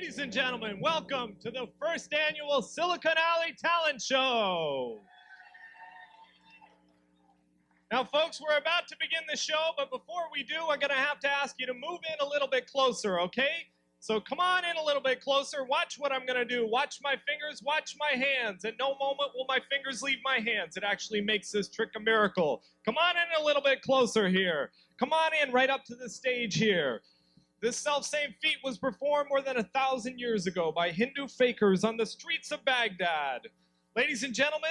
Ladies and gentlemen, welcome to the first annual Silicon Alley Talent Show. Now, folks, we're about to begin the show, but before we do, I'm going to have to ask you to move in a little bit closer, okay? So come on in a little bit closer. Watch what I'm going to do. Watch my fingers, watch my hands. At no moment will my fingers leave my hands. It actually makes this trick a miracle. Come on in a little bit closer here. Come on in right up to the stage here. This self-same feat was performed more than 1,000 years ago by Hindu fakers on the streets of Baghdad. Ladies and gentlemen,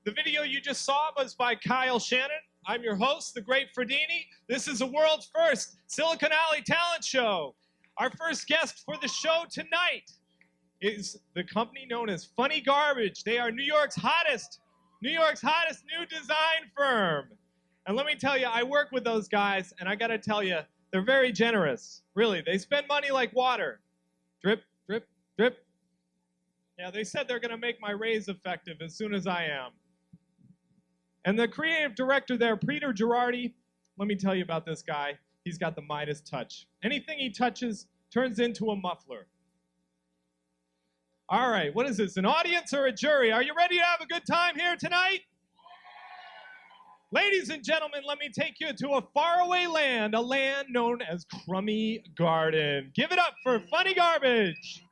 the video you just saw was by Kyle Shannon. I'm your host, the great Fredini. This is the world's first Silicon Alley Talent Show. Our first guest for the show tonight is the company known as Funny Garbage. They are New York's hottest new design firm. And let me tell you, I work with those guys, and I gotta tell you, they're very generous. Really, they spend money like water. Drip, drip, drip. Yeah, they said they're gonna make my raise effective as soon as I am. And the creative director there, Peter Girardi, let me tell you about this guy. He's got the Midas touch. Anything he touches turns into a muffler. All right, what is this, an audience or a jury? Are you ready to have a good time here tonight? Ladies and gentlemen, let me take you to a faraway land, a land known as Crummy Garden. Give it up for Funny Garbage.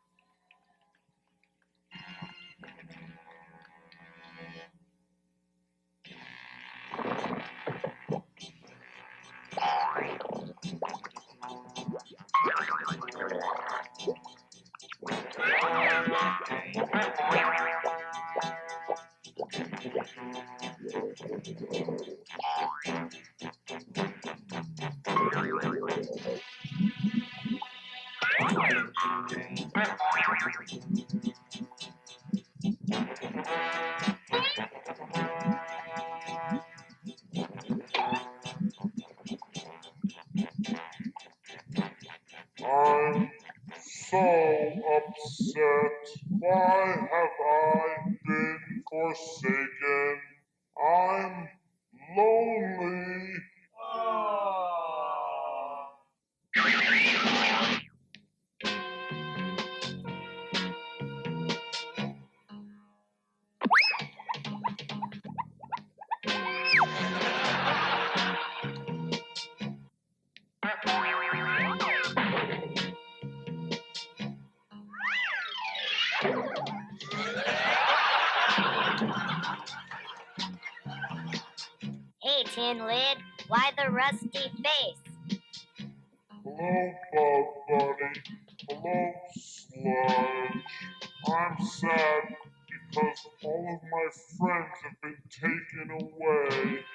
I'm so upset. Why have I been forsaken? I'm lonely. Hey, Tin Lid, why the rusty face? Hello, Bug Buddy. Hello, Sludge. I'm sad because all of my friends have been taken away.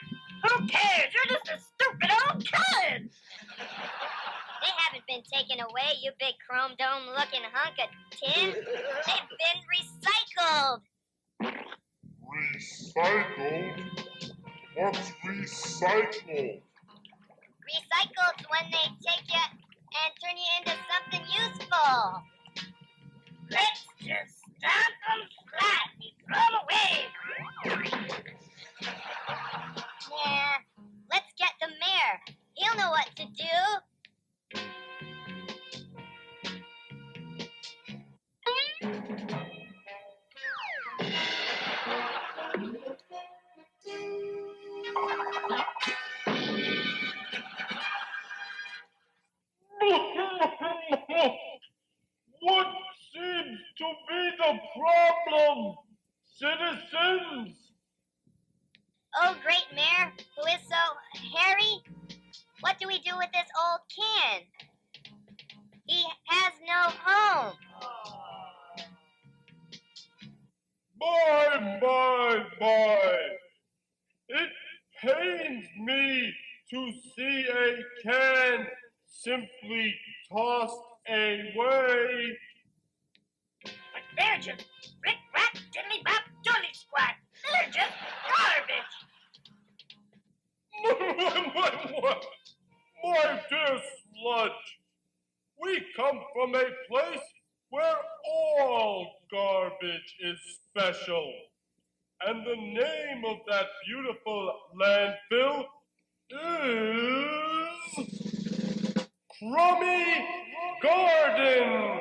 Who cares? You're just a stupid old kid! They haven't been taken away, you big chrome dome looking hunk of tin. They've been recycled. Recycled? What's recycled? Recycled's when they take you and turn you into something useful. Let's just stamp them flat and throw them away. Yeah, let's get the mayor. He'll know what to do. What seems to be the problem, citizens? Oh, great mayor, who is so hairy. What do we do with this old can? He has no home. My. It pains me to see a can simply tossed away. But they're just rick-rack, diddly-bop, doodly-squat. They're just garbage. My dear Sludge, we come from a place where all garbage is special. And the name of that beautiful landfill is Crummy Garden.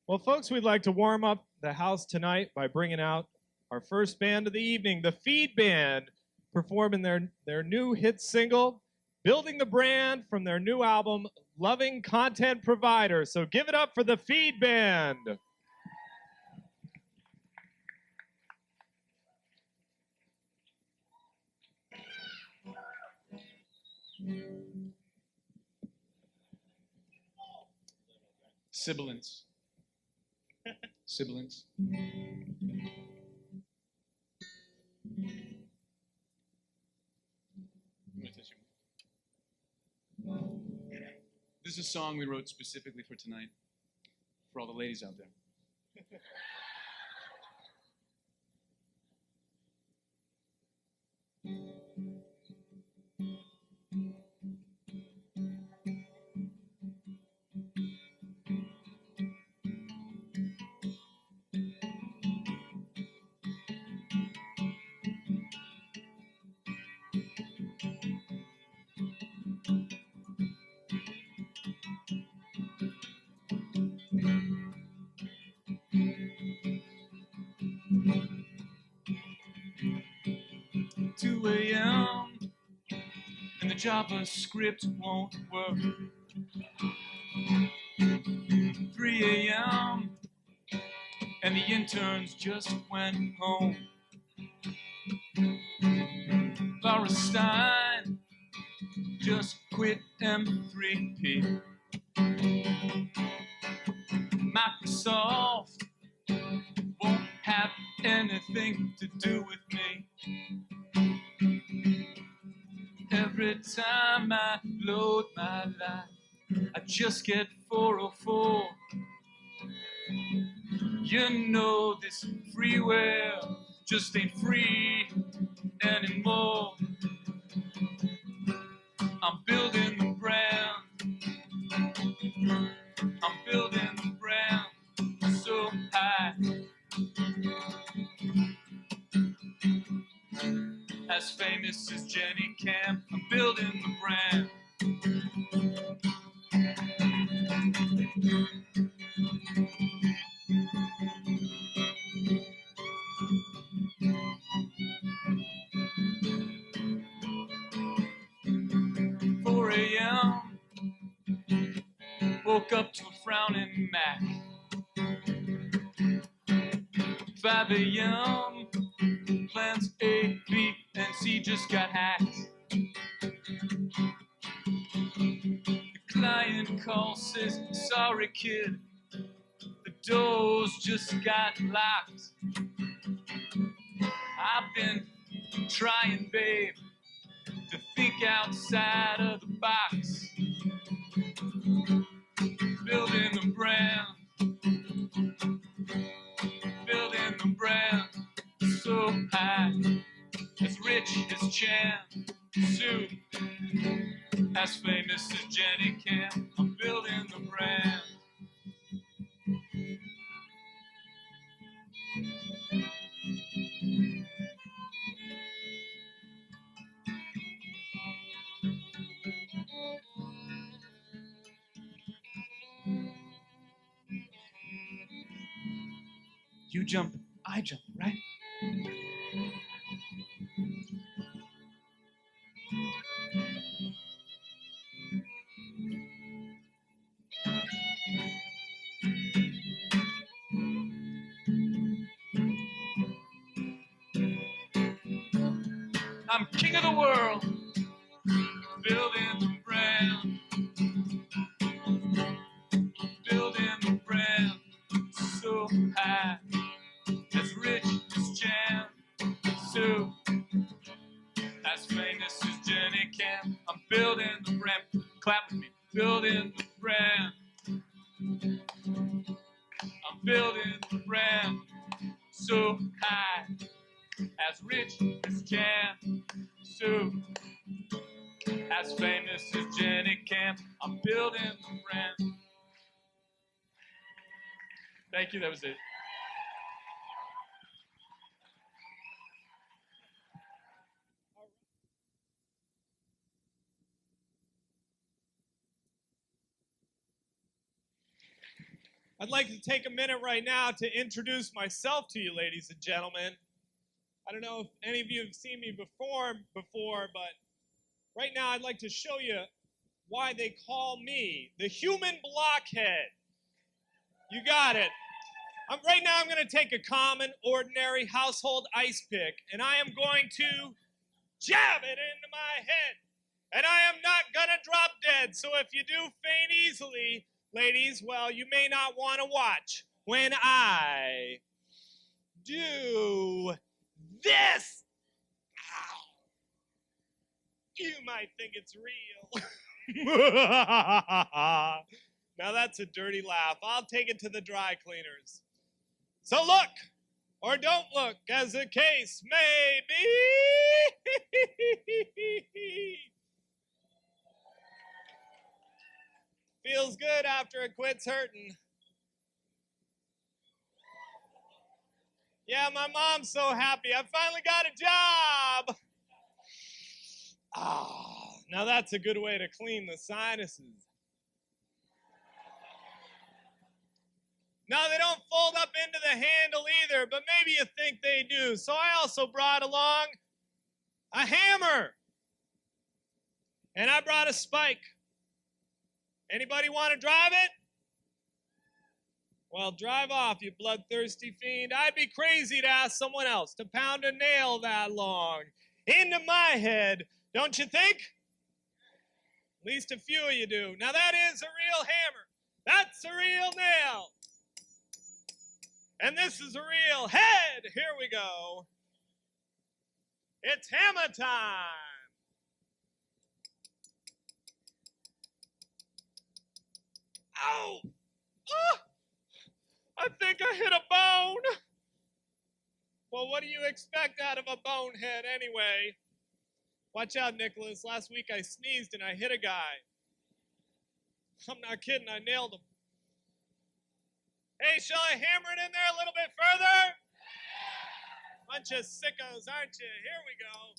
Well, folks, we'd like to warm up the house tonight by bringing out our first band of the evening, the Feed Band, performing their new hit single, Building the Brand, from their new album, Loving Content Provider. So give it up for the Feed Band. Sibilance. Sibilance. This is a song we wrote specifically for tonight, for all the ladies out there. 2 a.m. and the JavaScript won't work. 3 a.m. and the interns just went home. Laura Stein just quit M3P. Microsoft won't have anything to do with me. Every time I load my life, I just get 404. You know this freeware just ain't free anymore. I'm building the brand. I'm building the brand so high. As famous as Jenny Camp, I'm building the brand. 4 a.m. woke up to a frowning Mac. 5 a.m. plans A, B, and C just got hacked. The client calls, says, sorry kid, the doors just got locked. I've been trying, babe, to think outside of the box. Building the brand. Building the brand so high. As rich as Chan, Sue, as famous as Jenny Camp. I'm building the brand. You jump, I jump, right? I'm king of the world, building the brand. Building the brand so high. As rich as Chan, Sue, as famous as Jenny Camp. I'm building the brand. Clap with me. Building the brand. I'm building the brand so high. As rich as Chan, Sue, as famous as Jenny Camp. I'm building the brand. Thank you. That was it. I'd like to take a minute right now to introduce myself to you, ladies and gentlemen. I don't know if any of you have seen me before, but right now I'd like to show you why they call me the human blockhead. You got it. Right now I'm going to take a common, ordinary household ice pick, and I am going to jab it into my head. And I am not going to drop dead, so if you do faint easily, ladies, well, you may not want to watch when I do this. You might think it's real. Now that's a dirty laugh. I'll take it to the dry cleaners. So look, or don't look, as the case may be. Feels good after it quits hurting. Yeah, my mom's so happy. I finally got a job. Now that's a good way to clean the sinuses. Now they don't fold up into the handle either, but maybe you think they do. So I also brought along a hammer. And I brought a spike. Anybody want to drive it? Well, drive off, you bloodthirsty fiend. I'd be crazy to ask someone else to pound a nail that long into my head, don't you think? At least a few of you do. Now that is a real hammer. That's a real nail. And this is a real head. Here we go. It's hammer time. Ow! Oh! I think I hit a bone. Well, what do you expect out of a bonehead anyway? Watch out, Nicholas. Last week I sneezed and I hit a guy. I'm not kidding. I nailed him. Hey, shall I hammer it in there a little bit further? Bunch of sickos, aren't you? Here we go.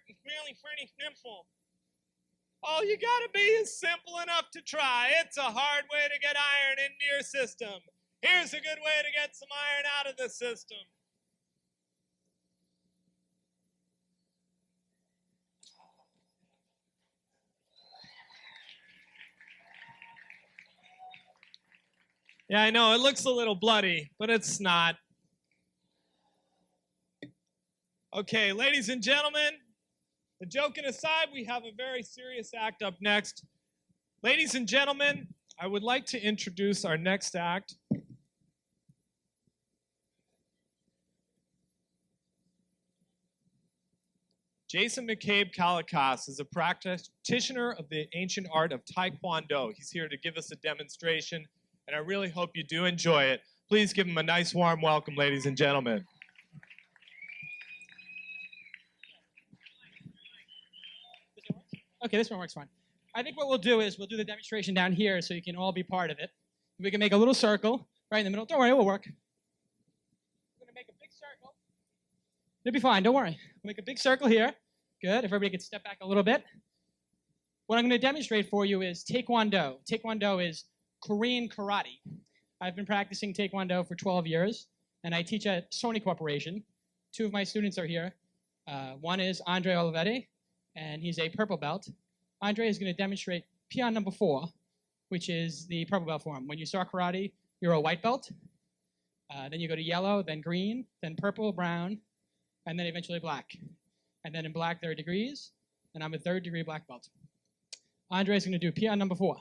It's really pretty simple. Oh, you gotta be simple enough to try. It's a hard way to get iron into your system. Here's a good way to get some iron out of the system. Yeah, I know, it looks a little bloody, but it's not. Okay, ladies and gentlemen, the joking aside, we have a very serious act up next. Ladies and gentlemen, I would like to introduce our next act. Jason McCabe Kalakas is a practitioner of the ancient art of Taekwondo. He's here to give us a demonstration, and I really hope you do enjoy it. Please give him a nice warm welcome, ladies and gentlemen. Okay, this one works fine. I think what we'll do is we'll do the demonstration down here so you can all be part of it. We can make a little circle right in the middle. Don't worry, it will work. We're going to make a big circle. It'll be fine, don't worry. We'll make a big circle here. Good, if everybody could step back a little bit. What I'm going to demonstrate for you is Taekwondo. Taekwondo is Korean karate. I've been practicing Taekwondo for 12 years, and I teach at Sony Corporation. Two of my students are here. One is Andre Olivetti, and he's a purple belt. Andre is going to demonstrate peon number 4, which is the purple belt form. When you start karate, you're a white belt. Then you go to yellow, then green, then purple, brown, and then eventually black. And then in black, there are degrees, and I'm a 3rd degree black belt. Andre is going to do peon number 4.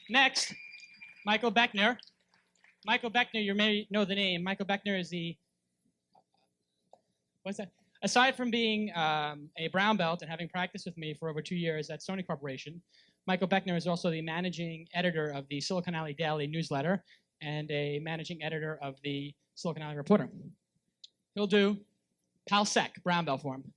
Next, Michael Beckner. Michael Beckner, you may know the name. Michael Beckner is the, what's that? Aside from being a brown belt and having practiced with me for over 2 years at Sony Corporation, Michael Beckner is also the managing editor of the Silicon Alley Daily newsletter and a managing editor of the Silicon Alley Reporter. he'll do pal sec, brown bell form.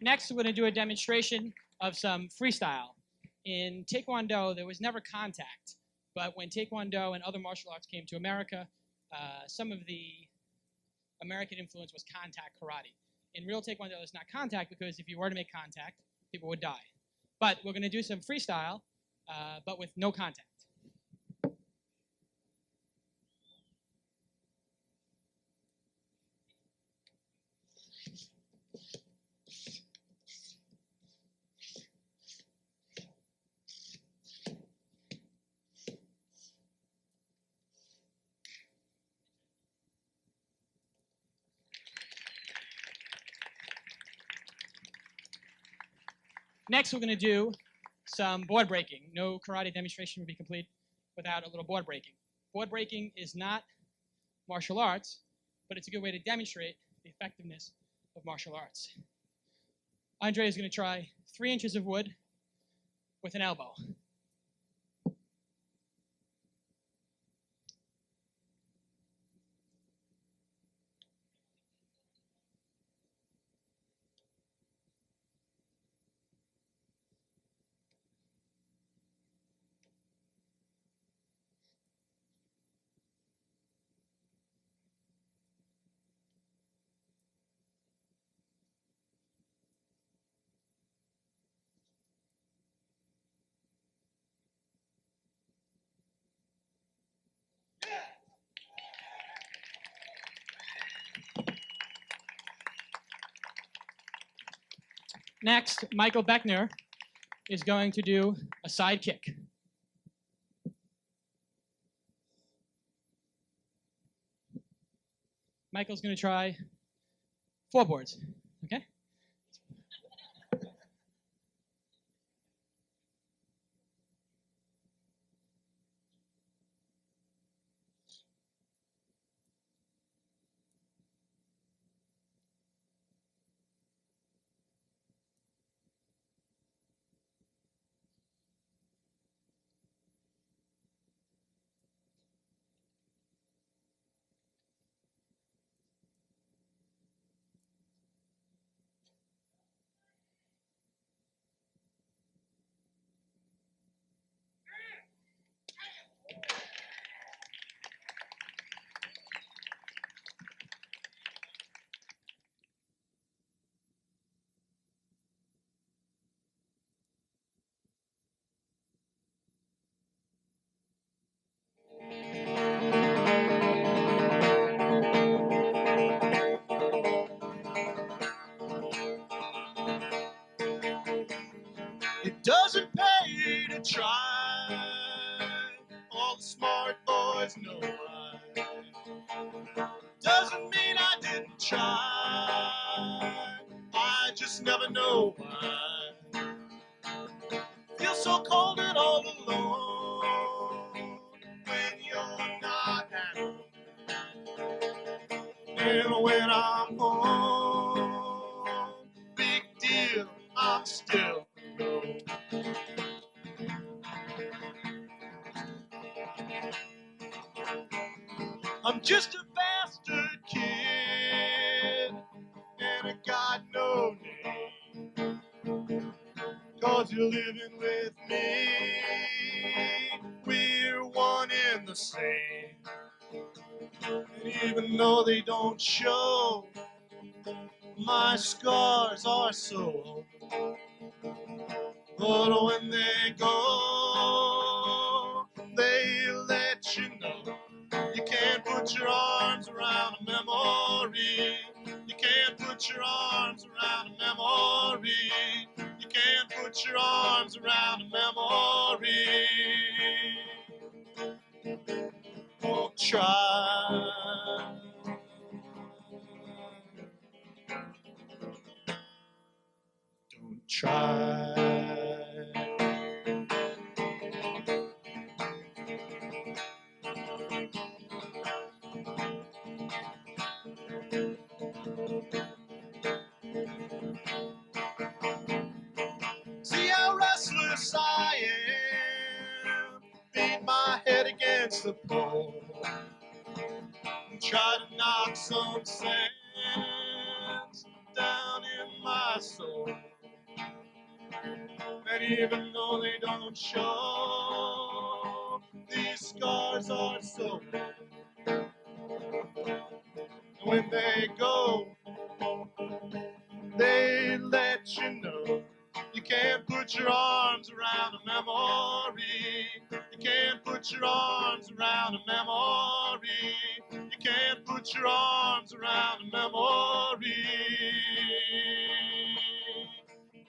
Next, we're going to do a demonstration of some freestyle. In Taekwondo, there was never contact, but when Taekwondo and other martial arts came to America, some of the American influence was contact karate. In real Taekwondo, it's not contact because if you were to make contact, people would die. But we're going to do some freestyle, but with no contact. Next, we're going to do some board breaking. No karate demonstration would be complete without a little board breaking. Board breaking is not martial arts, but it's a good way to demonstrate the effectiveness of martial arts. Andre is going to try 3 inches of wood with an elbow. Next, Michael Beckner is going to do a side kick. Michael's going to try 4 boards, okay? It doesn't pay to try. All the smart boys know why. Doesn't mean I didn't try. I just never know why. Feel so cold and all alone when you're not at home. And when I'm home, big deal, I'm still alone. I'm just a bastard kid, and I got no name. 'Cause you're living with me, we're one and the same. And even though they don't show, my scars are so old. But when they go, they let you know. You can't put your arms around a memory. You can't put your arms around a memory. You can't put put your arms around a memory. Don't try. Don't try. See how restless I am, beat my head against the pole, and try to knock some sense down in my soul. And even though they don't show, these scars are so real. And when they go, they let you know. You can't put your arms around a memory. You can't put your arms around a memory. You can't put your arms around a memory.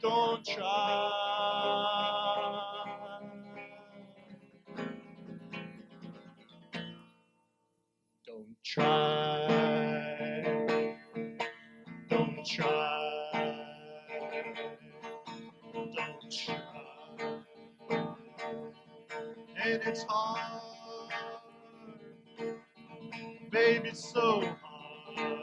Don't try. Don't try. Don't try. Don't try. And it's hard, baby, so hard.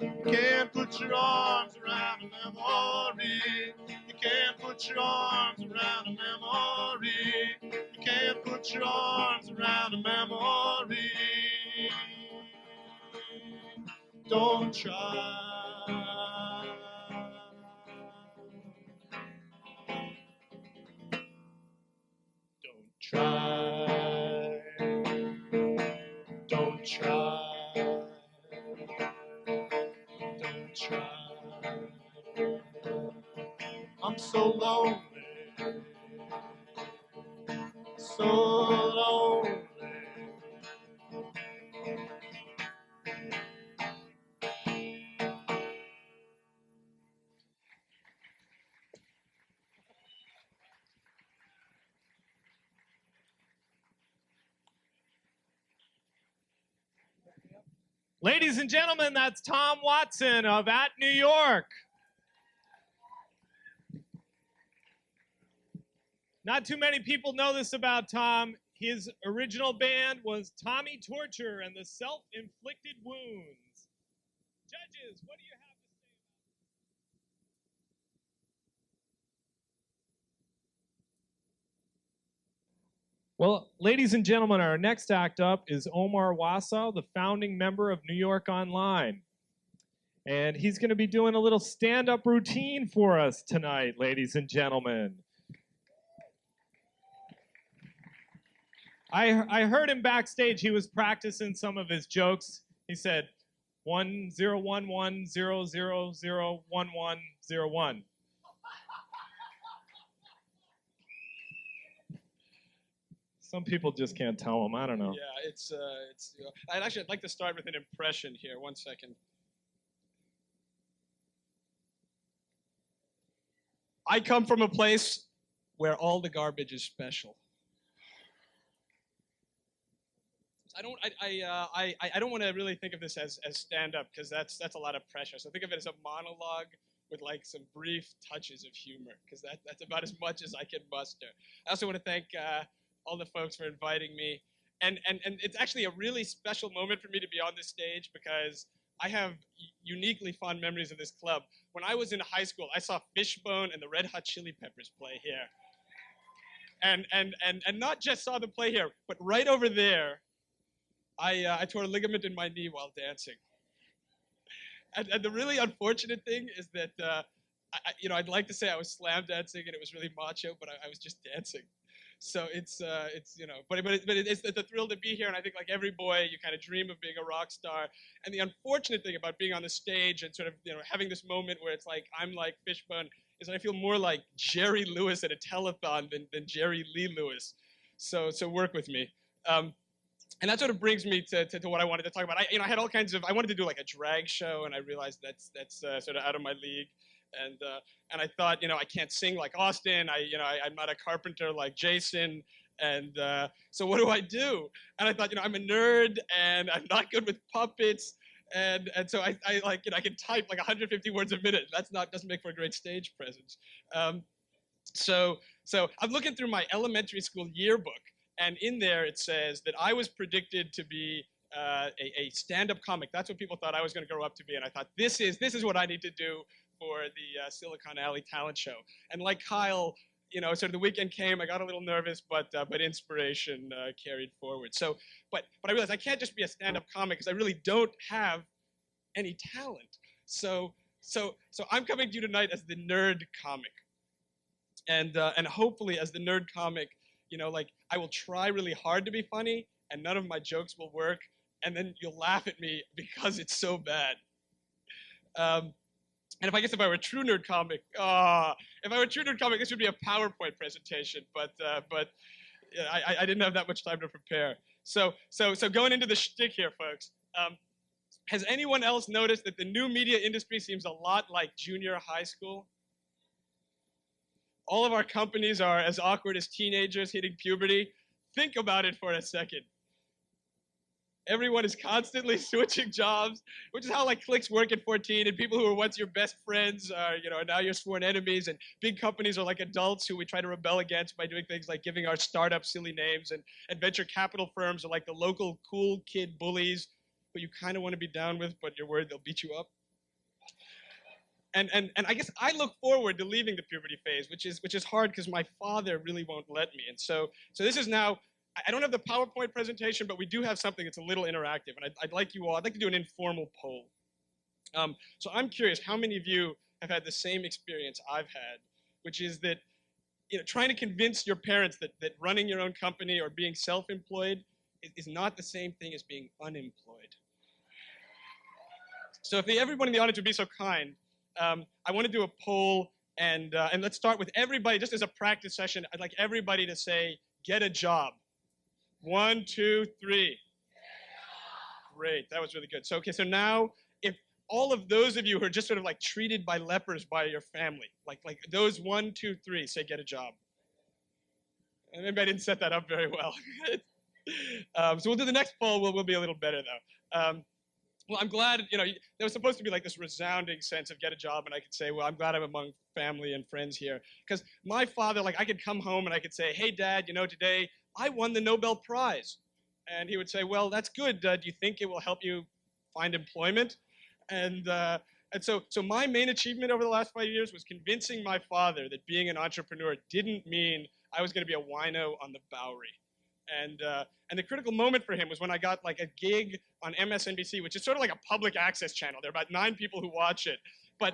You can't put your arms around a memory. You can't put your arms around a memory. You can't put your arms around a memory. Don't try. Don't try. Don't try. Don't try. I'm so lonely. So lonely. Ladies and gentlemen, that's Tom Watson of At New York. Not too many people know this about Tom. His original band was Tommy Torture and the Self-Inflicted Wounds. Judges, what do you have to say? Well, ladies and gentlemen, our next act up is Omar Wasow, the founding member of New York Online. And he's going to be doing a little stand-up routine for us tonight, ladies and gentlemen. I heard him backstage. He was practicing some of his jokes. He said, 101100001101. Some people just can't tell him. I don't know. Yeah, I'd like to start with an impression here. 1 second. I come from a place where all the garbage is special. I don't want to really think of this as stand-up because that's a lot of pressure. So think of it as a monologue with like some brief touches of humor because that's about as much as I can muster. I also want to thank all the folks for inviting me, and it's actually a really special moment for me to be on this stage because I have uniquely fond memories of this club. When I was in high school, I saw Fishbone and the Red Hot Chili Peppers play here, and not just saw them play here, but right over there. I tore a ligament in my knee while dancing. And the really unfortunate thing is that, I'd like to say I was slam dancing and it was really macho, but I was just dancing. So it's the thrill to be here. And I think like every boy, you kind of dream of being a rock star. And the unfortunate thing about being on the stage and sort of, having this moment where it's like, I'm like Fishbone, is that I feel more like Jerry Lewis at a telethon than Jerry Lee Lewis. So work with me. And that sort of brings me to what I wanted to talk about. I had all kinds of. I wanted to do like a drag show, and I realized that's sort of out of my league. And I thought, you know, I can't sing like Austin. I'm not a carpenter like Jason. And so what do? And I thought, you know, I'm a nerd and I'm not good with puppets. And so I like, you know, I can type like 150 words a minute. Doesn't make for a great stage presence. So I'm looking through my elementary school yearbook, and in there it says that I was predicted to be a stand-up comic. That's what people thought I was going to grow up to be. And I thought, this is what I need to do for the Silicon Alley talent show. And like Kyle, you know, sort of the weekend came, I got a little nervous, but inspiration carried forward. So, but I realized I can't just be a stand-up comic because I really don't have any talent. So I'm coming to you tonight as the nerd comic. And hopefully as the nerd comic, you know, like I will try really hard to be funny and none of my jokes will work. And then you'll laugh at me because it's so bad. And if I were a true nerd comic, this would be a PowerPoint presentation. But I didn't have that much time to prepare. So going into the shtick here, folks. Has anyone else noticed that the new media industry seems a lot like junior high school? All of our companies are as awkward as teenagers hitting puberty. Think about it for a second. Everyone is constantly switching jobs, which is how like cliques work at 14, and people who were once your best friends are, you know, now your sworn enemies, and big companies are like adults who we try to rebel against by doing things like giving our startups silly names, and venture capital firms are like the local cool kid bullies who you kind of want to be down with, but you're worried they'll beat you up. And I guess I look forward to leaving the puberty phase, which is hard because my father really won't let me. And so this is now, I don't have the PowerPoint presentation, but we do have something that's a little interactive. And I'd like to do an informal poll. So I'm curious, how many of you have had the same experience I've had, which is that, you know, trying to convince your parents that running your own company or being self-employed is not the same thing as being unemployed. So if everyone in the audience would be so kind, I want to do a poll, and let's start with everybody, just as a practice session. I'd like everybody to say, get a job. 1, 2, 3. Great, that was really good. So now, if all of those of you who are just sort of like treated by lepers by your family, like those 1, 2, 3, say get a job. And maybe I didn't set that up very well. So we'll do the next poll. We'll be a little better though. Well, I'm glad, you know, there was supposed to be like this resounding sense of get a job, and I could say, well, I'm glad I'm among family and friends here. Because my father, like, I could come home and I could say, hey, Dad, you know, today I won the Nobel Prize. And he would say, well, that's good. Do you think it will help you find employment? And so my main achievement over the last 5 years was convincing my father that being an entrepreneur didn't mean I was going to be a wino on the Bowery. And the critical moment for him was when I got like a gig on MSNBC, which is sort of like a public access channel. There are about 9 people who watch it. But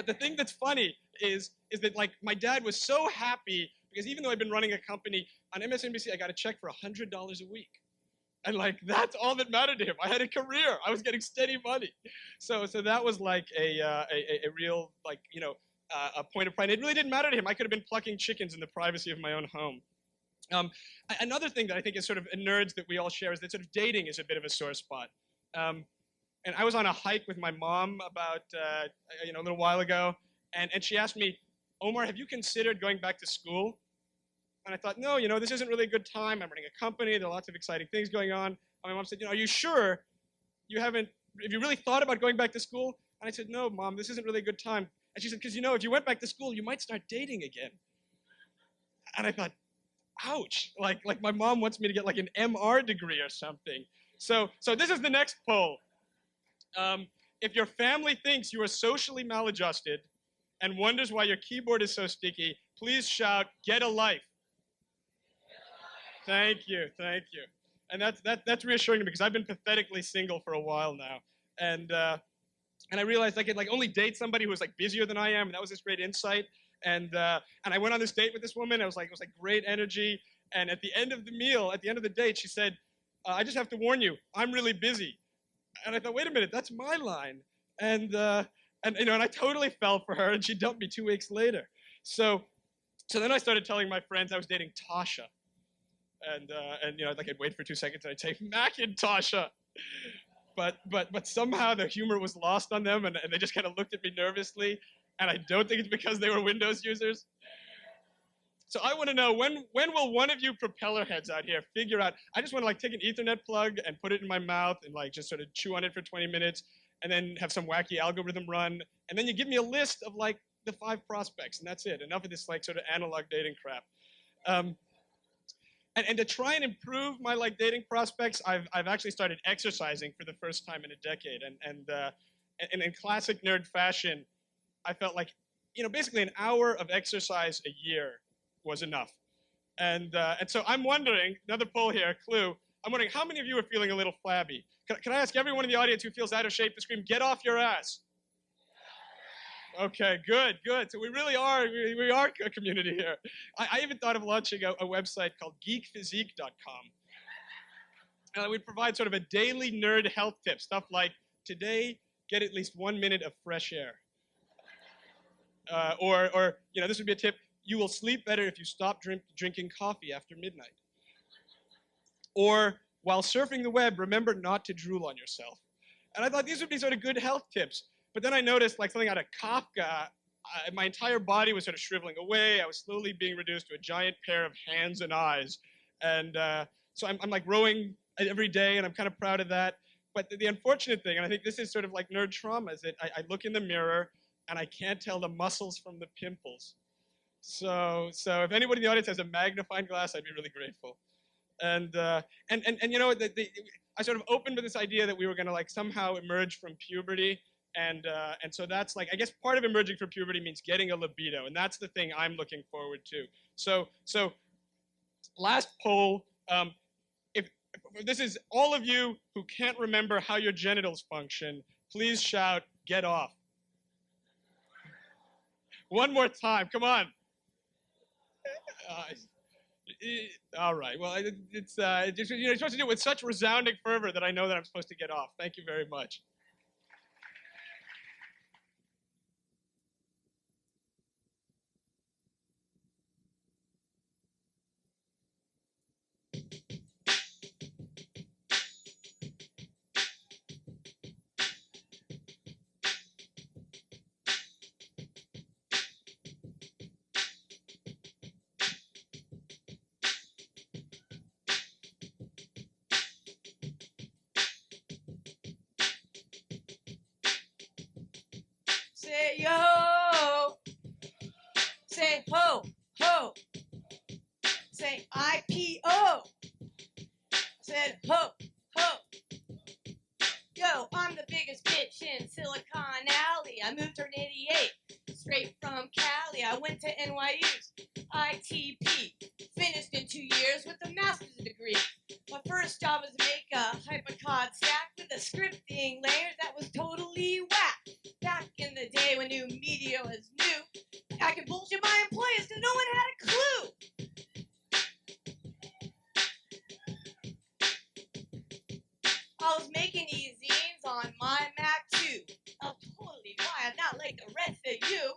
the thing that's funny is that like my dad was so happy because even though I'd been running a company on MSNBC, I got a check for $100 a week. And like that's all that mattered to him. I had a career. I was getting steady money. So that was like a real like, you know, a point of pride. It really didn't matter to him. I could have been plucking chickens in the privacy of my own home. Another thing that I think is sort of nerds that we all share is that sort of dating is a bit of a sore spot. And I was on a hike with my mom about you know, a little while ago, and she asked me, Omar, have you considered going back to school? And I thought, no, you know, this isn't really a good time. I'm running a company. There are lots of exciting things going on. And my mom said, you know, are you sure have you really thought about going back to school? And I said, no, Mom, this isn't really a good time. And she said, because, you know, if you went back to school, you might start dating again. And I thought, ouch, like my mom wants me to get like an MR degree or something. So this is the next poll. If your family thinks you are socially maladjusted and wonders why your keyboard is so sticky, please shout, get a life. Thank you. And that's reassuring to me because I've been pathetically single for a while now. And I realized I could like only date somebody who was like busier than I am, and that was this great insight. And I went on this date with this woman. It was like great energy. And at the end of the meal, at the end of the date, she said, "I just have to warn you, I'm really busy." And I thought, wait a minute, that's my line. And you know, and I totally fell for her, and she dumped me 2 weeks later. So then I started telling my friends I was dating Tasha. And you know, like I'd wait for 2 seconds and I'd say Macintosha. but somehow the humor was lost on them, and they just kind of looked at me nervously. And I don't think it's because they were Windows users. So I want to know, when will one of you propeller heads out here figure out, I just want to like take an Ethernet plug and put it in my mouth and like just sort of chew on it for 20 minutes and then have some wacky algorithm run. And then you give me a list of like the 5 prospects and that's it. Enough of this like sort of analog dating crap. And to try and improve my like dating prospects, I've actually started exercising for the first time in a decade. And in classic nerd fashion, I felt like, you know, basically an hour of exercise a year was enough. And so I'm wondering, another poll here, clue, I'm wondering how many of you are feeling a little flabby? Can I ask everyone in the audience who feels out of shape to scream, get off your ass? Okay, good. So we really are, we are a community here. I even thought of launching a website called geekphysique.com. And we'd provide sort of a daily nerd health tip, stuff like, today, get at least 1 minute of fresh air. Or, you know, this would be a tip, you will sleep better if you stop drinking coffee after midnight. Or, while surfing the web, remember not to drool on yourself. And I thought these would be sort of good health tips. But then I noticed, like something out of Kafka, my entire body was sort of shriveling away. I was slowly being reduced to a giant pair of hands and eyes. And so I'm like rowing every day, and I'm kind of proud of that. But the unfortunate thing, and I think this is sort of like nerd trauma, is that I look in the mirror, and I can't tell the muscles from the pimples. So if anybody in the audience has a magnifying glass, I'd be really grateful. And you know, I sort of opened with this idea that we were going to like somehow emerge from puberty, and so that's like, I guess part of emerging from puberty means getting a libido, and that's the thing I'm looking forward to. So last poll, if this is all of you who can't remember how your genitals function, please shout, get off. One more time, come on. All right. Well, it's you know, you're supposed to do it with such resounding fervor that I know that I'm supposed to get off. Thank you very much. Say yo, say ho, ho, say IPO, said ho, ho. Yo, I'm the biggest bitch in Silicon Alley. I moved here in '88, straight from Cali. I went to NYU's ITP, finished in 2 years with a master's degree. My first job was to make a hypercard stack with a scripting layer that was totally whack. Back in the day when new media was new, I could bullshit my employers because no one had a clue. I was making e-zines on my Mac too. I'll totally why I'm not like the rest of you.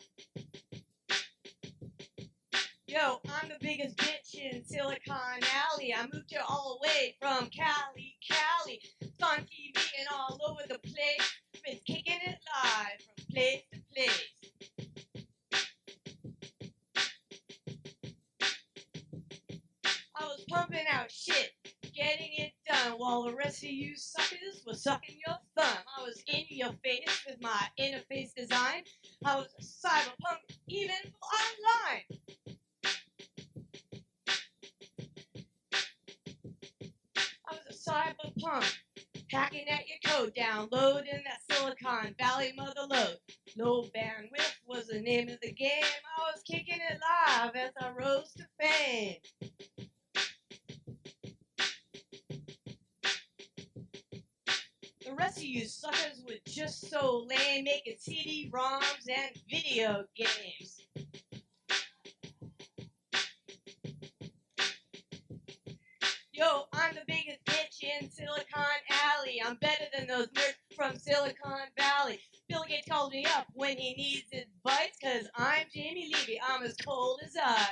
Yo, I'm the biggest bitch in Silicon Alley. I moved here all the way from Cali. It's on TV and all over the place. Been kicking it live from place to place. I was pumping out shit, getting it done, while the rest of you suckers were sucking your thumb. I was in your face with my interface design. I was a cyberpunk even online. I was a cyberpunk, hacking at your code, downloading that Silicon Valley mother load. Low bandwidth was the name of the game. I was kicking it live as I rose to fame. The rest of you suckers were just so lame, making CD-ROMs and video games. Yo, I'm the biggest bitch in Silicon Alley. I'm better than those nerds from Silicon Valley. Bill Gates calls me up when he needs advice, 'cause I'm Jamie Levy. I'm as cold as ice.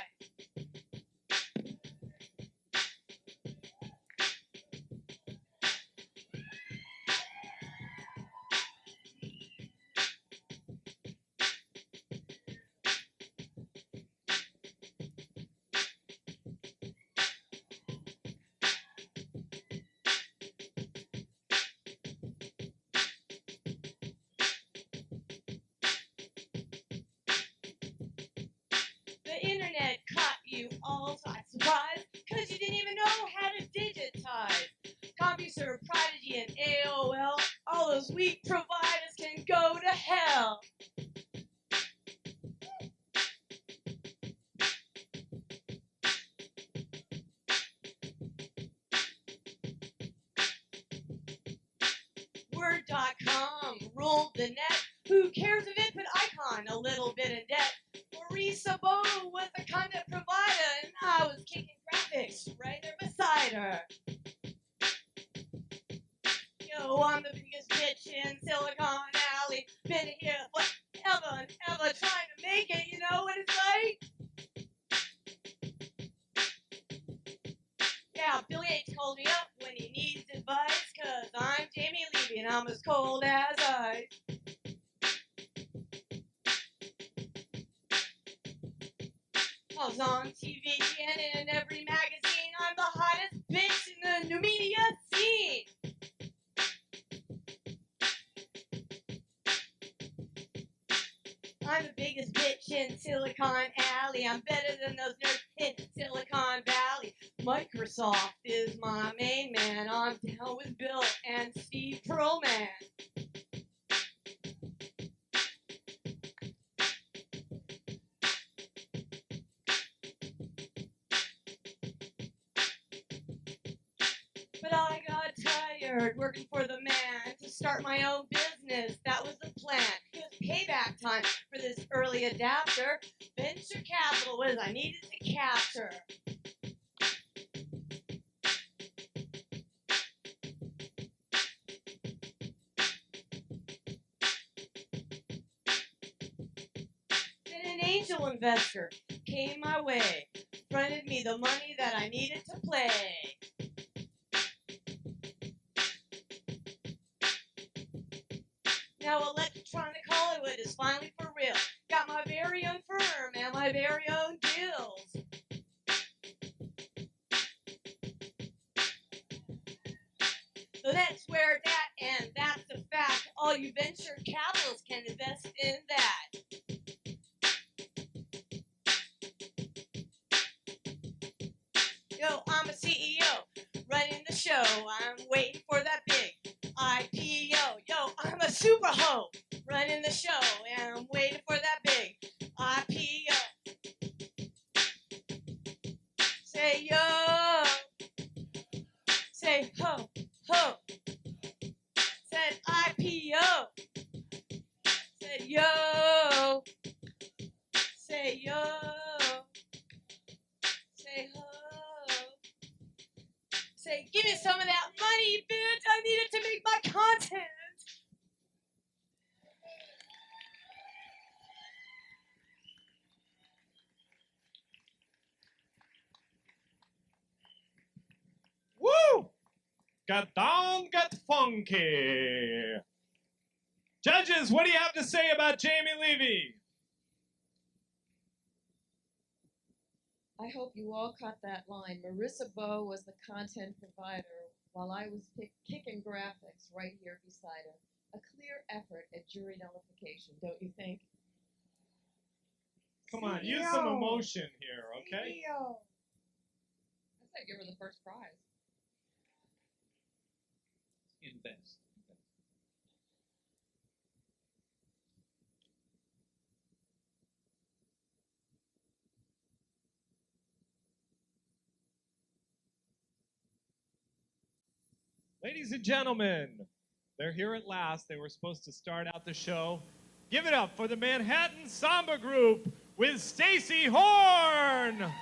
weak providers can go to hell. Word.com ruled the net. Who cares if it put icon a little bit in debt? Marisa Bo was the content provider, and I was kicking graphics right there beside her. Yo, I'm the biggest bitch in Silicon Valley. Been here forever and ever trying to make it. You know what it's like? Yeah, Billy Yates calls me up when he needs advice, 'cause I'm Jamie Levy and I'm as cold as ice. I was on TV and in every magazine. I'm the hottest bitch in the new media scene. I'm the biggest bitch in Silicon Alley. I'm better than those nerds in Silicon Valley. Microsoft is my main man. I'm down with Bill and Steve Perlman. But I got tired working for the man to start my own business. That was the plan. It was payback time for this early adapter. Venture capital was I needed to capture. Then an angel investor came my way, fronted me the money that I needed to play. Now electronic Hollywood is finally for real. Got my very own firm and my very own deals. So that's where that, and that's a fact. All you venture capitalists can invest in that. Yo, I'm a CEO running the show. I'm waiting for that big IPO. Yo, I'm a super hoe running the show, and I'm waiting for that big IPO. Say yo, say ho, ho. Said IPO. Said yo, say yo, say ho. Say, give me some of that money, bitch. I need it to make my content. Woo! Got down, got funky. Judges, what do you have to say about Jamie Levy? I hope you all caught that line. Marissa Bowe was the content provider while I was kicking graphics right here beside her. A clear effort at jury nullification, don't you think? Come on, use some emotion here, okay? I said give her the first prize. Invest. Ladies and gentlemen, they're here at last. They were supposed to start out the show. Give it up for the Manhattan Samba Group with Stacy Horn.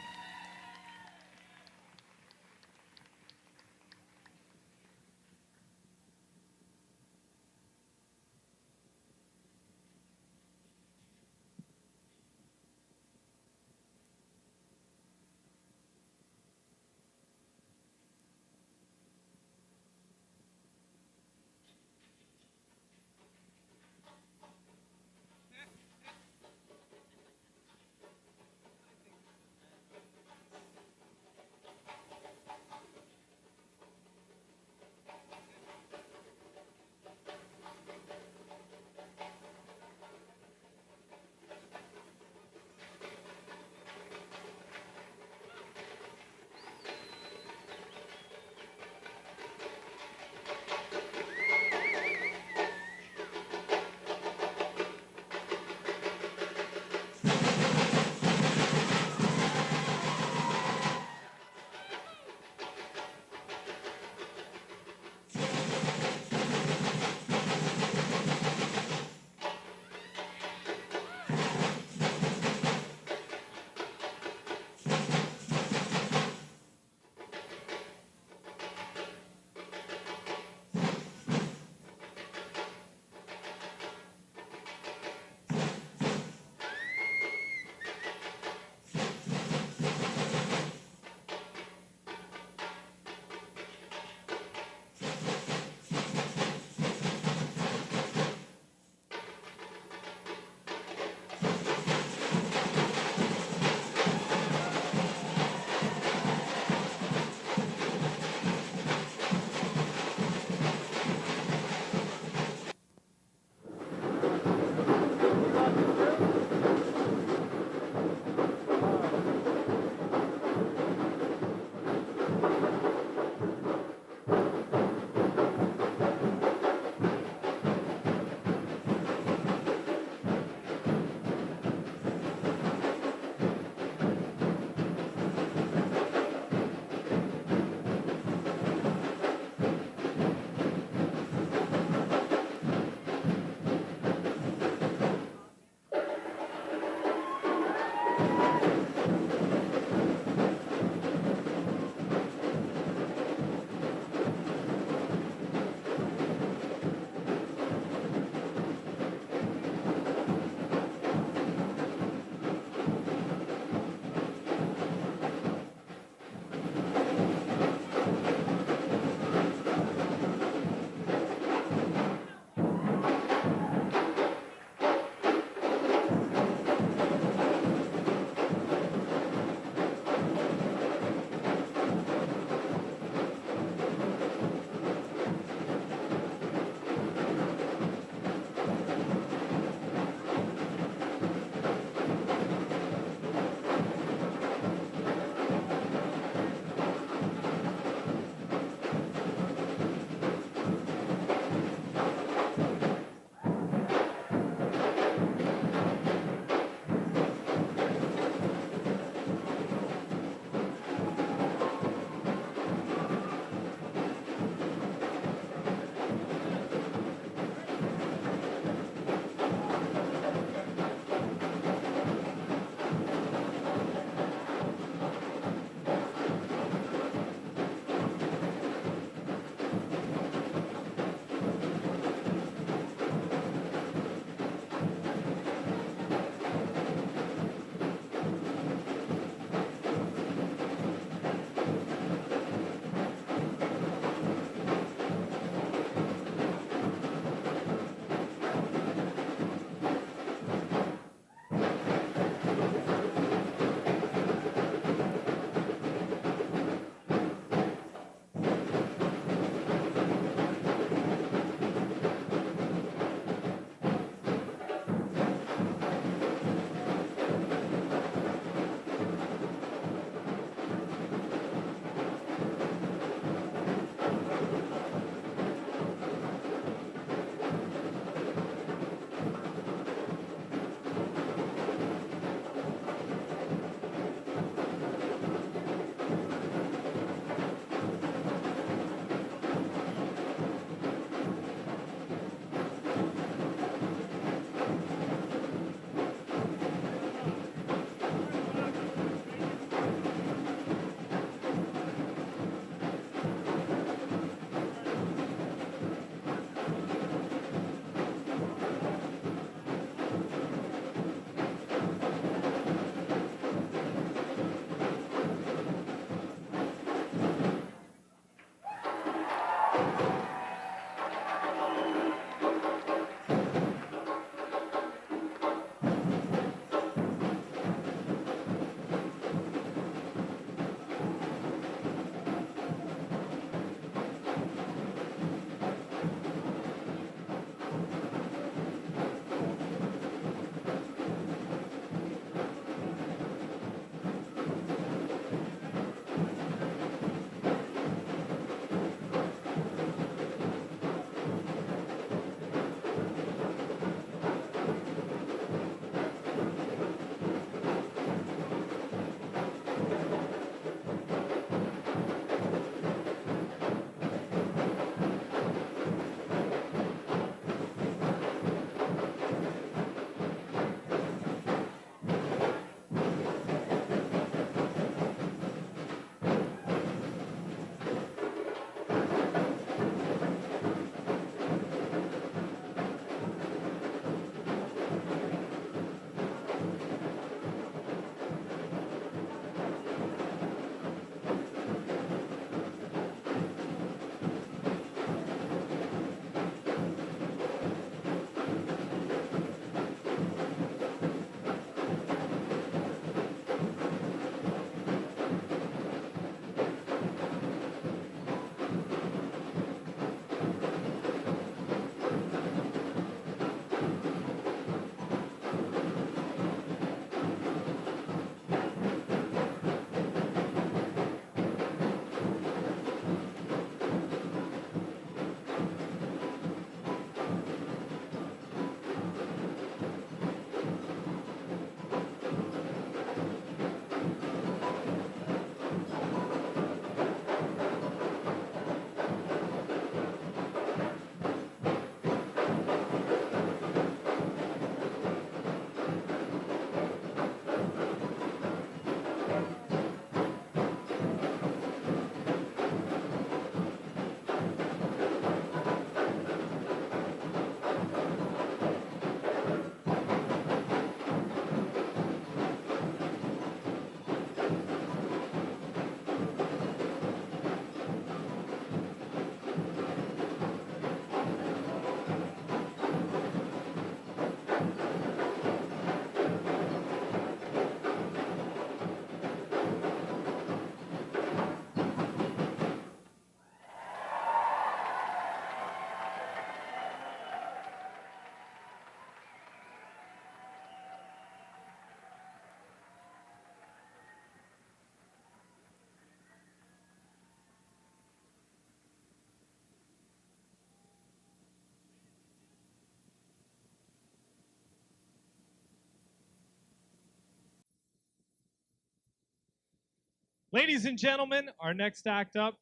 Ladies and gentlemen, our next act up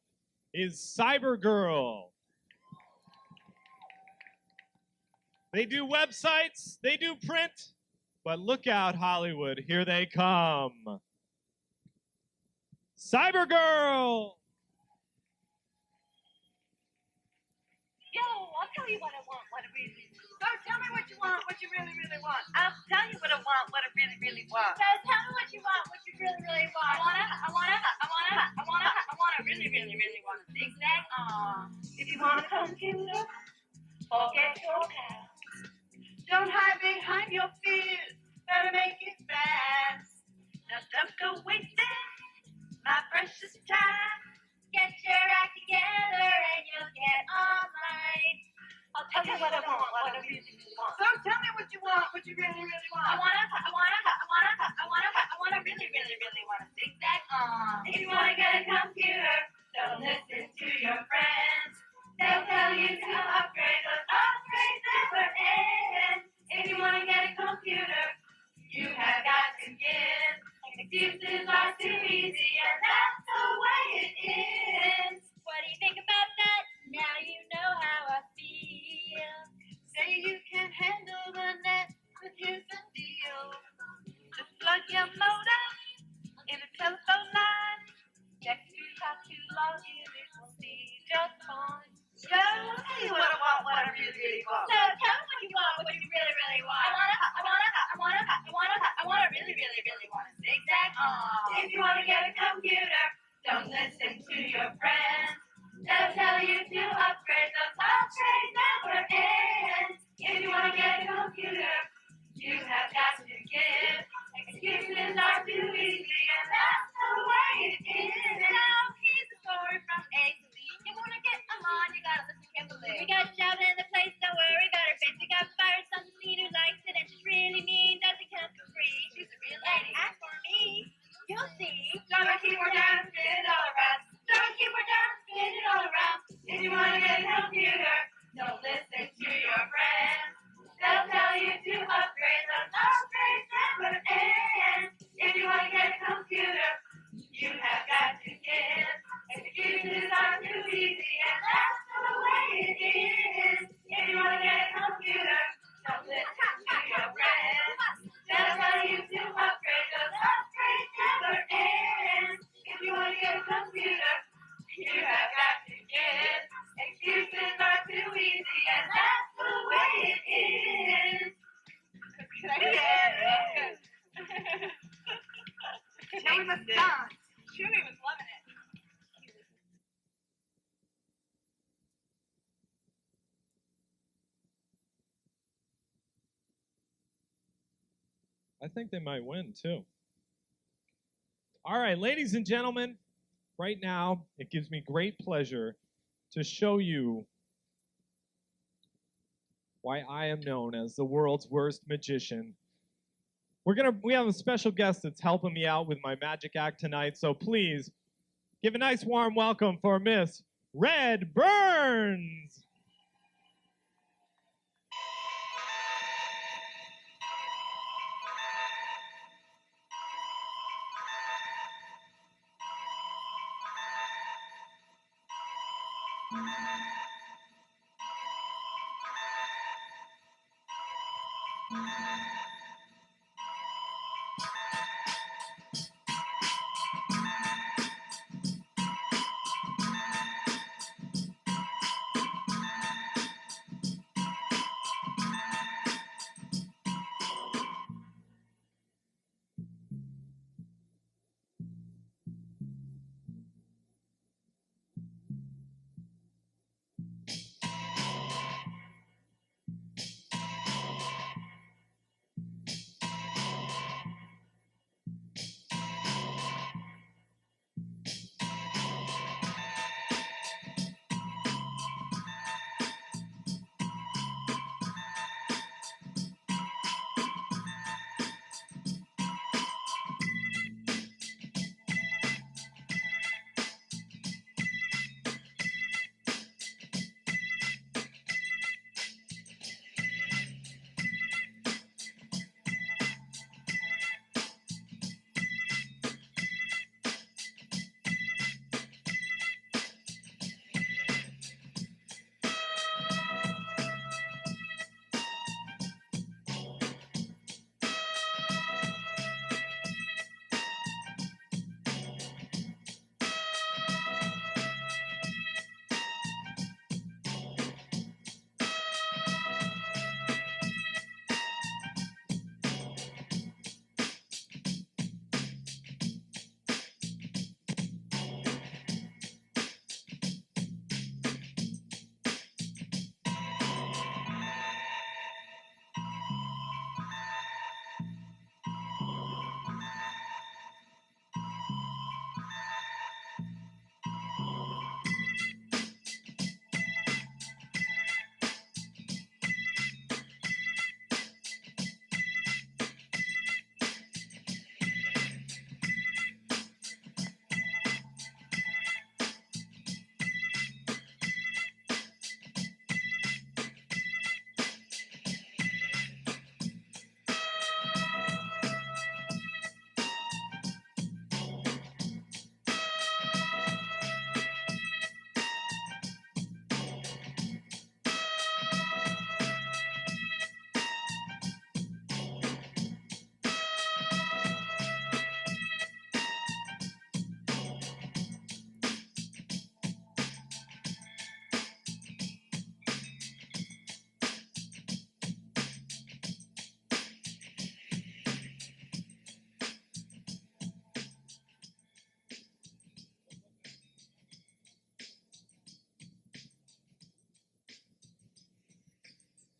is Cyber Girl. They do websites, they do print, but look out, Hollywood, here they come. Cyber Girl! Yo, I'll tell you what I want, what I really So tell me what you want, what you really, really want. I'll tell you what I want, what I really, really want. So tell me what you want, what you really, really want. I really, really, really want a zigzag arm. If you want a computer, forget your past. Don't hide behind your fears, better make it fast. Now don't go wasting my precious time. Get your act together and you'll get online. I'll tell you what I want, what I really, really want. So tell me what you want, what you really, really want. I really, really, really want a zigzag arm. If you want to get a computer, don't listen to your friends. They'll tell you to upgrade, those upgrades never end. If you want to get a computer, you have got to give. Excuses are too easy, and that's the way it is. What do you think about that? Now you know how I feel. Say you can handle the net, but here's the deal. Just plug your modem in a telephone line. Next to how to log in, it will be just fine. So, I'll tell you what I want, what I really, really want. So, tell me what you want, what you really, really want. I really, really, really want a zigzag arm. If you want to get a computer, don't listen to your friends. They'll tell you to upgrade, those upgrades never end. If you want to get a computer, you have got to give. Excuses are too easy, and that's the way it is. Now, here's the story from A to Z. You want to get them on, you gotta listen carefully. We got shouted in the place, don't worry about her face. We got fired, something seen who likes it, and she's really mean, doesn't come for free. She's a real lady. Ask for me, you'll see. Drop a keyboard down, spin it all around. Drop a keyboard down, spin it all around. If you want to get a computer, don't listen to your friends. They'll tell you to upgrade, those upgrades never end. If you want to get a computer, you have got to give. Excuses are too easy, and that's the way it is. If you want to get a computer, don't listen to your friends. They'll tell you to upgrade, those upgrades never end. If you want to get a computer, you have got to give. Excuses are too easy, and that's the way it is. Chewy was gone. Chewy was loving it. I think they might win, too. All right, ladies and gentlemen, right now, it gives me great pleasure to show you why I am known as the world's worst magician. We have a special guest that's helping me out with my magic act tonight, so please give a nice warm welcome for Miss Red Burns.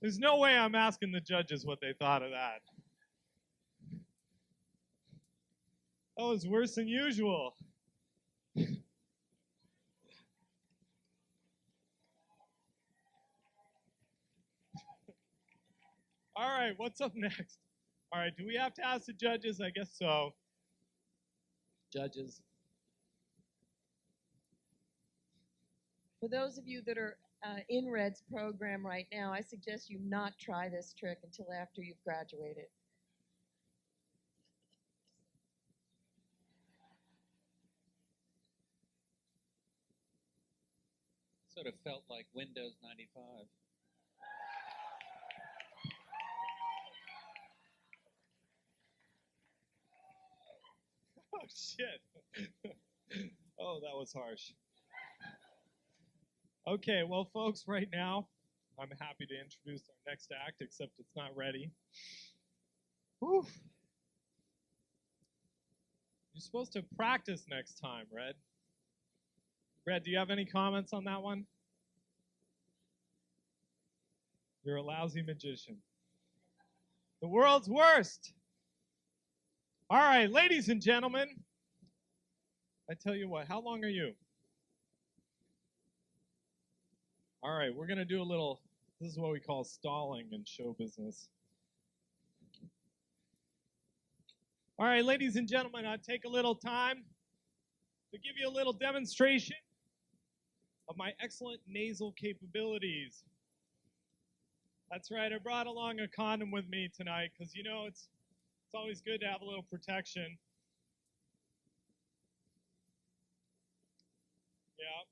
There's no way I'm asking the judges what they thought of that. That was worse than usual. All right, what's up next? All right, do we have to ask the judges? I guess so. Judges. For those of you that are in Red's program right now, I suggest you not try this trick until after you've graduated. Sort of felt like Windows 95. Oh, shit. Oh, that was harsh. Okay, well, folks, right now, I'm happy to introduce our next act, except it's not ready. Whew. You're supposed to practice next time, Red. Red, do you have any comments on that one? You're a lousy magician. The world's worst. All right, ladies and gentlemen, I tell you what, how long are you? All right, we're going to do a little, this is what we call stalling in show business. All right, ladies and gentlemen, I'll take a little time to give you a little demonstration of my excellent nasal capabilities. That's right, I brought along a condom with me tonight because, you know, it's always good to have a little protection. Yeah.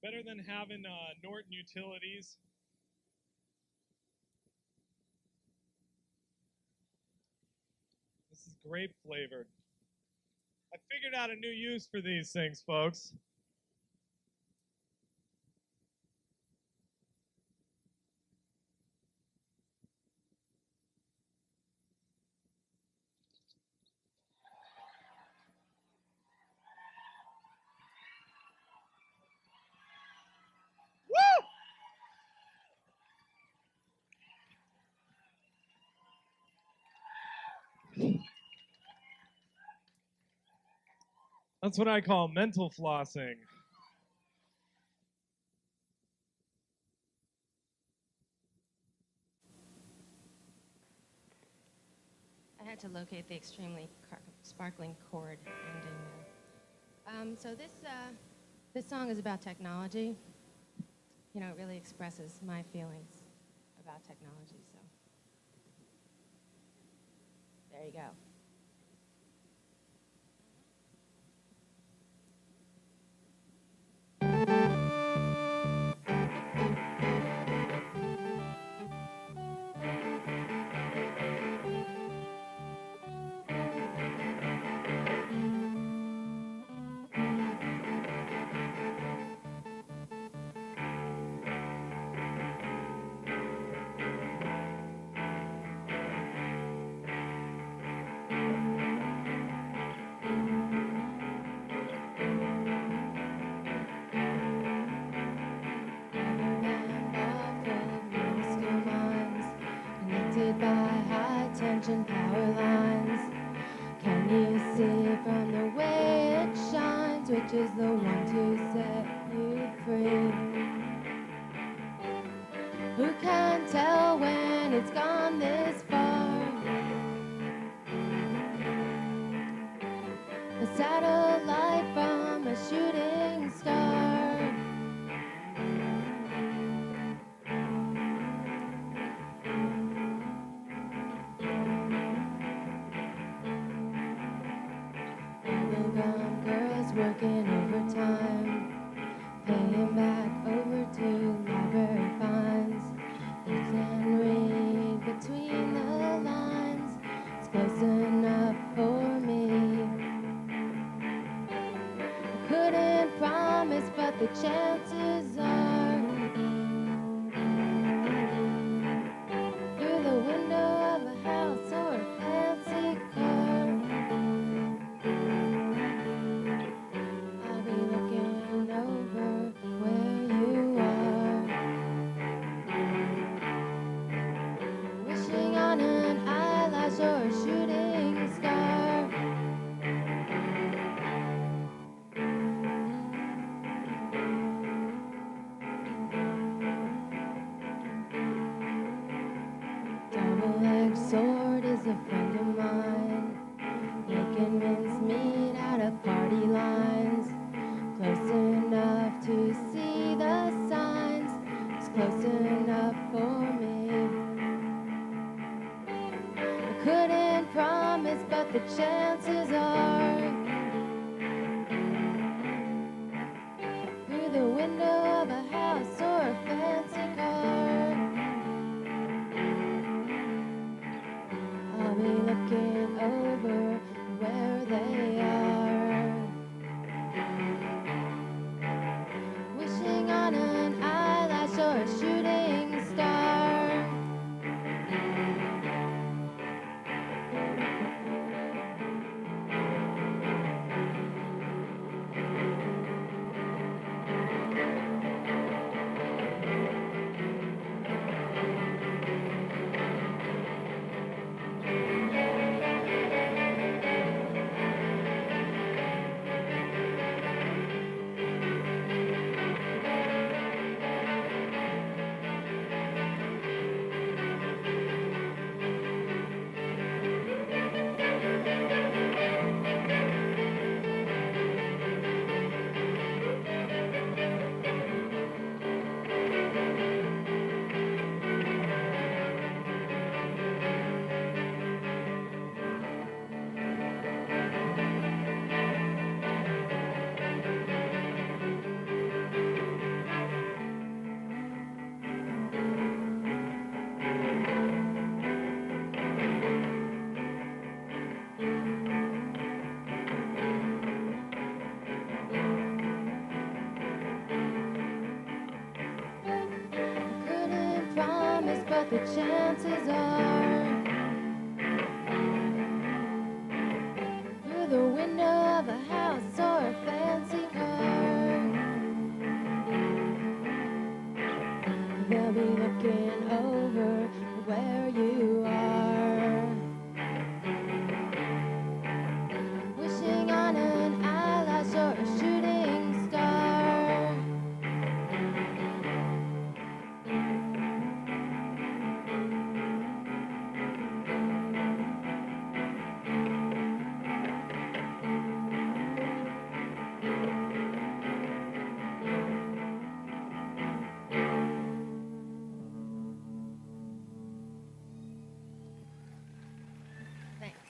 Better than having Norton Utilities. This is grape flavored. I figured out a new use for these things, folks. Woo! That's what I call mental flossing. I had to locate the extremely sparkling chord ending there. So this song is about technology. You know, it really expresses my feelings about technology. So there you go. Connected by high-tension power lines. Can you see from the way it shines which is the one to set you free? Who can tell when it's gone this far? A satellite from a shooting star. Bubblegum girls working overtime, paying back overdue library fines. They can read between the lines. It's close enough for me. I couldn't promise, but the chances are through the window of a house or a fancy car. I'll be looking over where you are. a friend of mine, making mincemeat out of party lines. Close enough to see the signs, it's close enough for me. I couldn't promise, but the chances are, through the window of a house or a fancy car, I'll be looking over where they are, wishing on an eyelash or a shooting star. Couldn't promise, but the chances are, through the window of a house or a fancy car, they'll be looking over where you are, wishing on an eyelash or a shooting star. Thanks.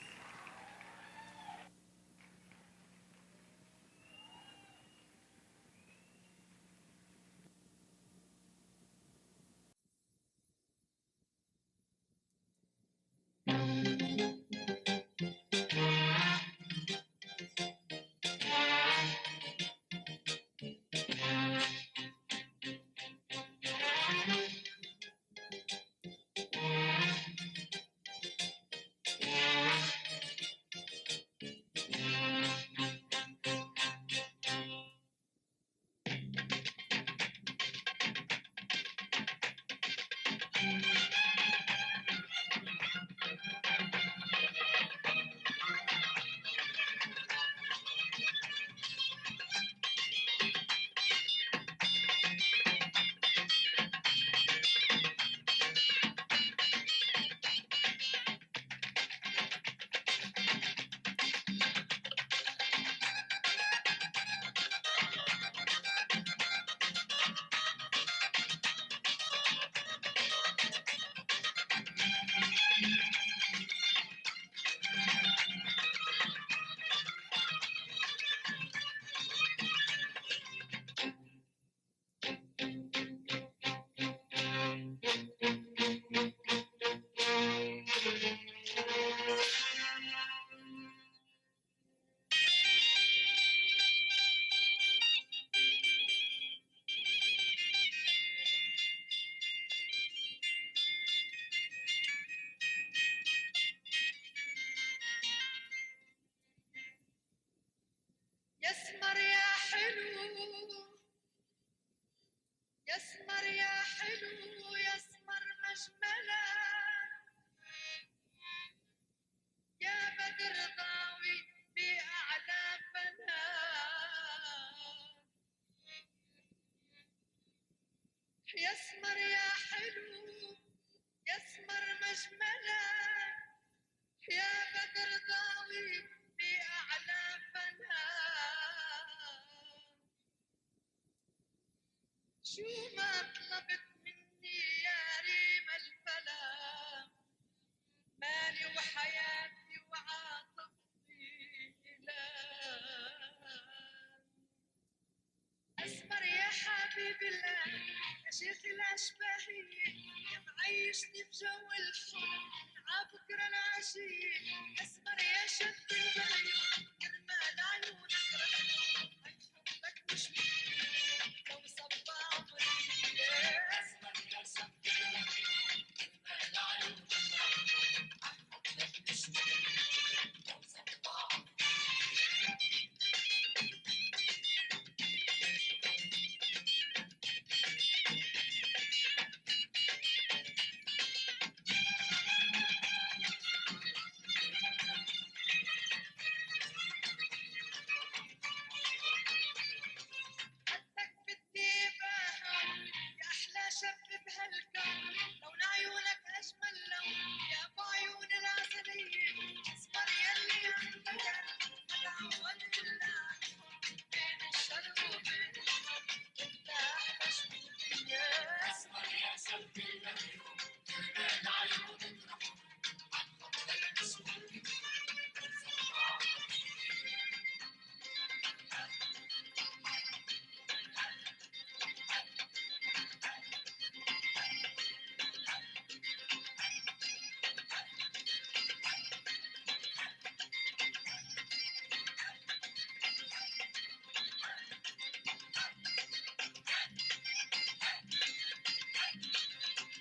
يسمر يا حلو، يسمر يا حلو، يسمر مجملا، يا بدر ضاوي بأعلى فنان. يسمر يا حلو، يسمر مجملا، شو ما طلبت مني يا ريم الفلا مالي وحياتي وعاطفتي إله أسمر يا حبيبي الله يا شيخ الأشباهية يا معيشني بجو الحب عبكرة العشية أسمر يا شد العيون كرمال عيونك رحمة حبك مش مني لو صب عمري أسمر يا شد العيون كرمال عيونك رحمة حبك مش مني لو صب عمري حدك بدي بهون يا أحلى شب بهالكون لون عيونك أجمل لون يا أبو عيون العسلية أسمر يلي عندك متعود إلا بين الشرق وبين الغرب أنت أحلى شوية أسمر يا شب العيون كرمال عيونك رحمة عن حبك مسؤولية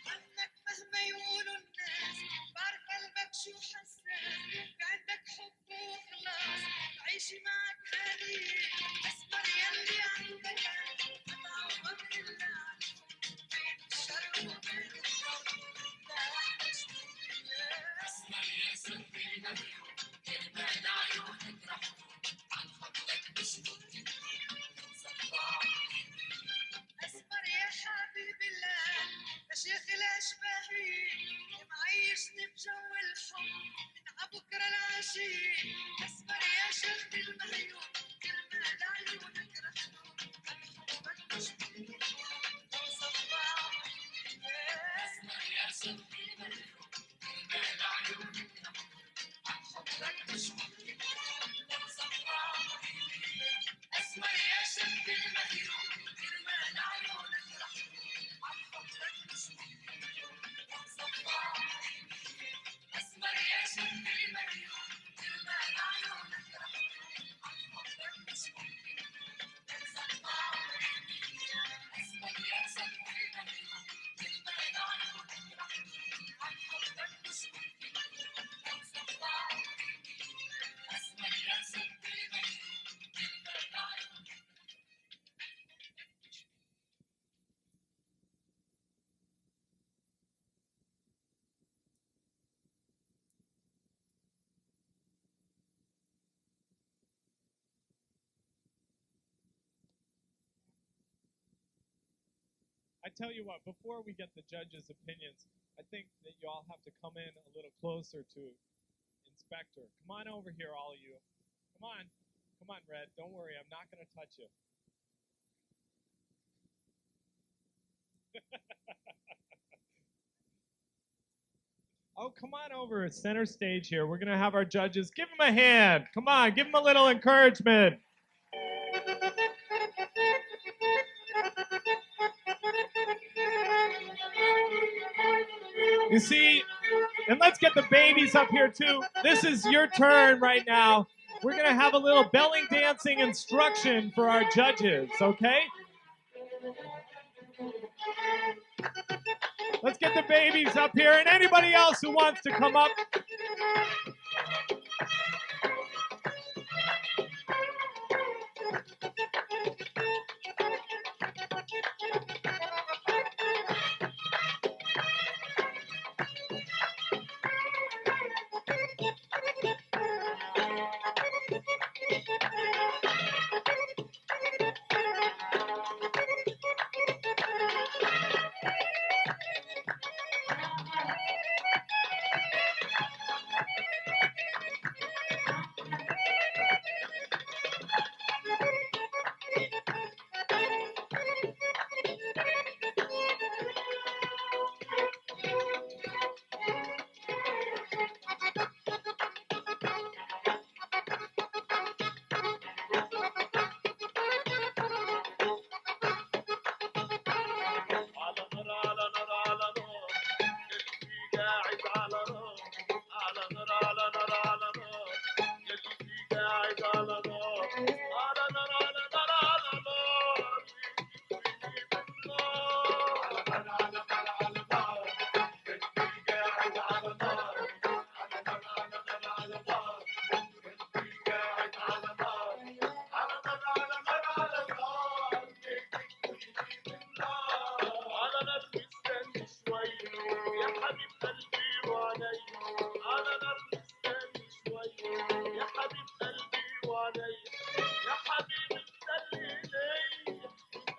عنك مهما يقولوا الناس بعرف قلبك شو حساس في عندك حب وخلاص بعيشي معك هدية أسمر يلي عندك متعوض إلا عن بين الشرق وبين الغرب لا أحلى شوية أسمر يا سلبي العيون كرمال عيونك رحمة عن خطك مش ممكن أسمر يا حبيبي الله يا شيخ الأشباهية يا معيشني بجو الحب من عبكرة العشية أسمر يا شيخ المهيون كرمال عيونك رحمة عن حبك مش ممكن لو صب عمري أسمر يا شيخ المهيون كرمال عيونك رحمة عن حبك مش ممكن لو صب عمري أسمر يا شيخ المهيون كرمال عيونك رحمة عن حبك مش ممكن لو صب عمري أسمر يا شيخ المهيون كرمال عيونك رحمة عن حبك مش ممكن لو صب عمري أسمر يا شيخ المهيون كرمال عيونك رحمة عن حبك مش ممكن لو صب عمري أسمر يا شيخ المهيون كرمال عيونك I tell you what, before we get the judges' opinions, I think that you all have to come in a little closer to Inspector. Come on over here, all of you. Come on. Come on, Red. Don't worry, I'm not going to touch you. Oh, come on over center stage here. We're going to have our judges. Give them a hand. Come on, give them a little encouragement. You see, and let's get the babies up here too. This is your turn right now. We're going to have a little belly dancing instruction for our judges, okay? Let's get the babies up here and anybody else who wants to come up.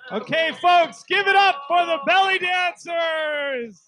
Okay, folks, give it up for the belly dancers.